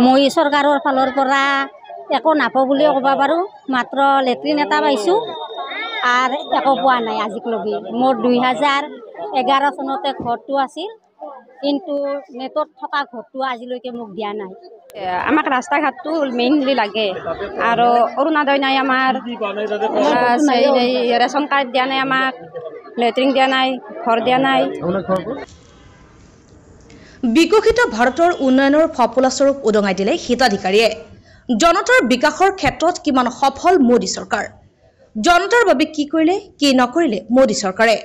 মই চৰকাৰৰ ফালৰ পৰা একো নাপাওঁ বুলিয়ে ক'ব পাৰোঁ। মাত্ৰ লেট্ৰিন এটা পাইছোঁ আৰু একো পোৱা নাই আজিলৈকে। মোৰ 2011 চনতে ঘৰটো আছিল, কিন্তু নেটত থকা ঘৰটো আজিলৈকে মোক দিয়া নাই। আমাক ৰাস্তা ঘাটটো মেইনলি লাগে আৰু অৰুণোদয় নাই, আমাৰ ৰেচন কাৰ্ড দিয়া নাই, আমাক লেট্ৰিন দিয়া নাই, ঘৰ দিয়া নাই। বিকশিত ভাৰতৰ উন্নয়নৰ ফপলাস্বৰূপ উদঙাই দিলে হিতাধিকাৰীয়ে। জনতাৰ বিকাশৰ ক্ষেত্ৰত কিমান সফল মোদী চৰকাৰ, জনতাৰ বাবে কি কৰিলে কি নকৰিলে মোদী চৰকাৰে,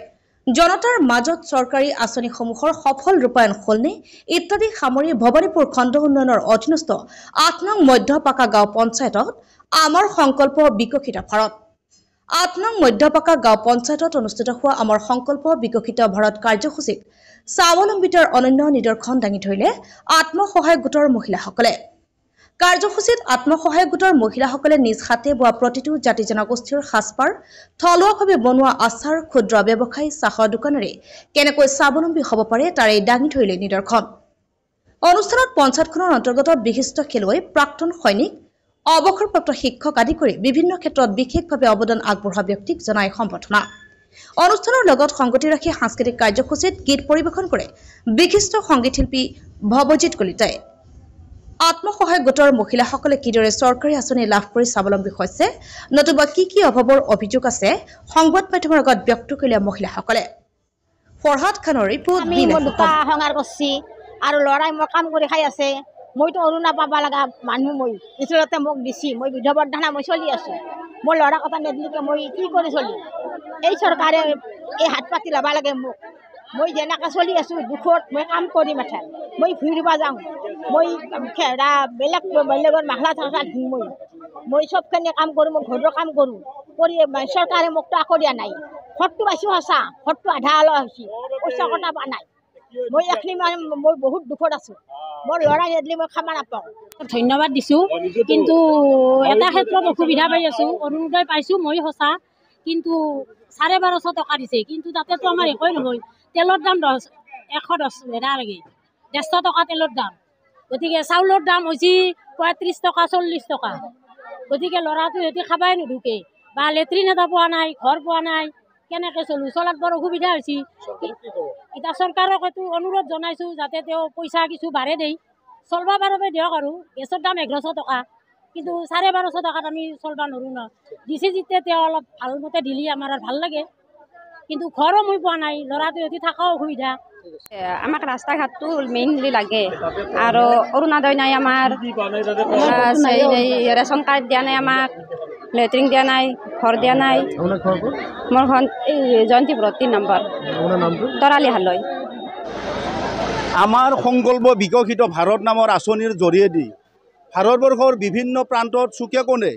জনতাৰ মাজত চৰকাৰী আঁচনিসমূহৰ সফল ৰূপায়ণ হলনে ইত্যাদি সামৰি ভৱানীপুৰ খণ্ড উন্নয়নৰ অধীনস্থ 8 নং মধ্যপাকা গাঁও পঞ্চায়তত আমাৰ সংকল্প বিকশিত ভাৰত 8 নং মধ্যপাকা গাঁও পঞ্চায়তত অনুষ্ঠিত হোৱা আমাৰ সংকল্প বিকশিত ভাৰত কাৰ্যসূচীত স্বাৱলম্বিতাৰ অনন্য নিদৰ্শন দাঙি ধৰিলে আত্মসহায়ক গোটৰ মহিলাসকলে। কাৰ্যসূচীত আত্মসহায়ক গোটৰ মহিলাসকলে নিজ হাতে বোৱা প্ৰতিটো জাতি জনগোষ্ঠীৰ সাজপাৰ, থলুৱাভাৱে বনোৱা আচাৰ, ক্ষুদ্ৰ ব্যৱসায়ী, চাহৰ দোকানেৰে কেনেকৈ স্বাৱলম্বী হ'ব পাৰে তাৰে দাঙি ধৰিলে নিদৰ্শন। অনুষ্ঠানত পঞ্চায়তখনৰ অন্তৰ্গত বিশিষ্ট খেলুৱৈ, প্ৰাক্তন সৈনিক, অৱসৰপ্ৰাপ্ত শিক্ষক আদি কৰি বিভিন্ন ক্ষেত্ৰত বিশেষভাৱে অৱদান আগবঢ়োৱা ব্যক্তিক জনাই সম্বৰ্ধনা। অনুষ্ঠানৰ লগত সংগতি ৰাখি সাংস্কৃতিক কাৰ্যসূচীত গীত পৰিৱেশন কৰে বিশিষ্ট সংগীত শিল্পী ভৱজিৎ কলিতাই। আত্মসহায়ক গোটৰ মহিলাসকলে কিদৰে চৰকাৰী আঁচনি লাভ কৰি স্বাৱলম্বী হৈছে, নতুবা কি অভাৱৰ অভিযোগ আছে সংবাদ মাধ্যমৰ আগত ব্যক্ত কৰিলে মহিলাসকলে। ফৰহাদ খানৰ ৰিপৰ্ট। আমি সংহাৰ কৰিছি আৰু ল'ৰাই মই কাম কৰি খাই আছে। মইতো অৰুণা পাব লগা মানুহ, মই ইছৰতে মোক দিছি, মই বিধৱৰ্ধনা মই চলি আছোঁ। মোৰ ল'ৰা কথা নেদলিকে মই কি কৰি চলি, এই চৰকাৰে এই হাত পাতি ল'ব লাগে মোক। মই যেনেকৈ চলি আছোঁ দুখত, মই কাম কৰি মাথা মই ফুৰিব যাওঁ, মই বেলেগৰ মাখলা চাখলা ধুওঁ, মই চবখিনি কাম কৰোঁ, মই ঘৰৰ কাম কৰোঁ কৰি চৰকাৰে মোকতো একো দিয়া নাই। ঘৰটো পাইছোঁ সঁচা, ঘৰটো আধা অলপ হৈছে, পইচা কটা পোৱা নাই। মই এখিনি মই বহুত দুখত আছোঁ, মোৰ ল'ৰা নেদলি মই খাব নাপাওঁ। ধন্যবাদ দিছোঁ, কিন্তু এটা ক্ষেত্ৰত অসুবিধা পাই আছোঁ। অৰুণোদয় পাইছোঁ মই সঁচা, কিন্তু 1250 টকা দিছে, কিন্তু তাতেতো আমাৰ একোৱেই নহয়। তেলৰ দাম 110 লাগে, 150 টকা তেলৰ দাম। গতিকে চাউলৰ দাম হৈছে 35 টকা 40 টকা। গতিকে ল'ৰাটো সিহঁতে খাবাই নুঢুকে, বা লেট্ৰিন এটা পোৱা নাই, ঘৰ পোৱা নাই, কেনেকৈ চলোঁ, চলাত বৰ অসুবিধা হৈছে। এতিয়া চৰকাৰক এইটো অনুৰোধ জনাইছোঁ যাতে তেওঁ পইচা কিছু বাঢ়ে দেই, চলবা পাৰিব দিয়ক। আৰু গেছৰ দাম 1100 টকা, কিন্তু 1250 টকাত আমি চলবা নোৱাৰোঁ ন। দিছে যেতিয়া তেওঁ অলপ ভালমতে দিলে আমাৰ ভাল লাগে, কিন্তু ঘৰো মই পোৱা নাই, ল'ৰাটো সিহঁতে থকাও অসুবিধা। আমাক ৰাস্তা ঘাটটো মেইনলি লাগে আৰু অৰুণোদয় নাই, আমাৰ ৰেচন কাৰ্ড দিয়া নাই, আমাক লেট্ৰিন দিয়া নাই, ঘৰ দিয়া নাই। মোৰ ঘৰ এই জয়ন্তীপুৰত 3 নম্বৰ তৰালি হালৈ। আমাৰ সংকল্প বিকশিত ভাৰত নামৰ আঁচনিৰ জৰিয়তে ভাৰতবৰ্ষৰ বিভিন্ন প্ৰান্তত চুকে কোণে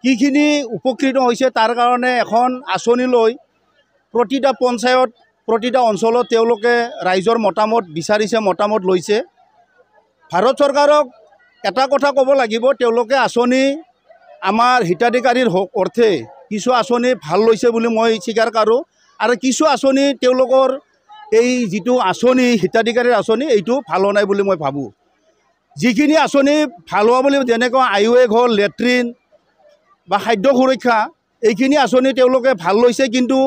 কিখিনি উপকৃত হৈছে তাৰ কাৰণে এখন আঁচনি লৈ প্ৰতিটা পঞ্চায়ত, প্ৰতিটা অঞ্চলত তেওঁলোকে ৰাইজৰ মতামত বিচাৰিছে, মতামত লৈছে। ভাৰত চৰকাৰক এটা কথা ক'ব লাগিব, তেওঁলোকে আঁচনি আমাৰ হিতাধিকাৰীৰ অৰ্থে কিছু আঁচনি ভাল লৈছে বুলি মই স্বীকাৰ কৰোঁ, আৰু কিছু আঁচনি তেওঁলোকৰ এই যিটো আঁচনি হিতাধিকাৰীৰ আঁচনি এইটো ভাল হোৱা নাই বুলি মই ভাবোঁ। যিখিনি আঁচনি ভাল হোৱা বুলি, যেনেকৈ আয়ুয়ে ঘৰ, লেট্ৰিন বা খাদ্য সুৰক্ষা, এইখিনি আঁচনি তেওঁলোকে ভাল লৈছে, কিন্তু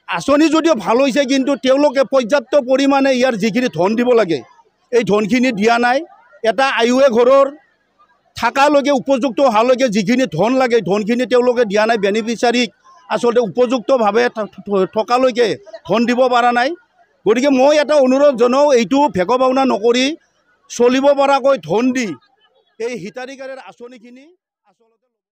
আঁচনি যদিও ভাল হৈছে, কিন্তু তেওঁলোকে পৰ্যাপ্ত পৰিমাণে ইয়াৰ যিখিনি ধন দিব লাগে এই ধনখিনি দিয়া নাই। এটা আয়ুয়ে ঘৰৰ থাকালৈকে, উপযুক্ত হোৱালৈকে যিখিনি ধন লাগে ধনখিনি তেওঁলোকে দিয়া নাই। বেনিফিচিয়াৰীক আচলতে উপযুক্তভাৱে থকালৈকে ধন দিব পৰা নাই। গতিকে মই এটা অনুৰোধ জনাওঁ, এইটো ভেক ভাওনা নকৰি চলিব পৰাকৈ ধন দি এই হিতাধিকাৰীৰ আঁচনিখিনি আচলতে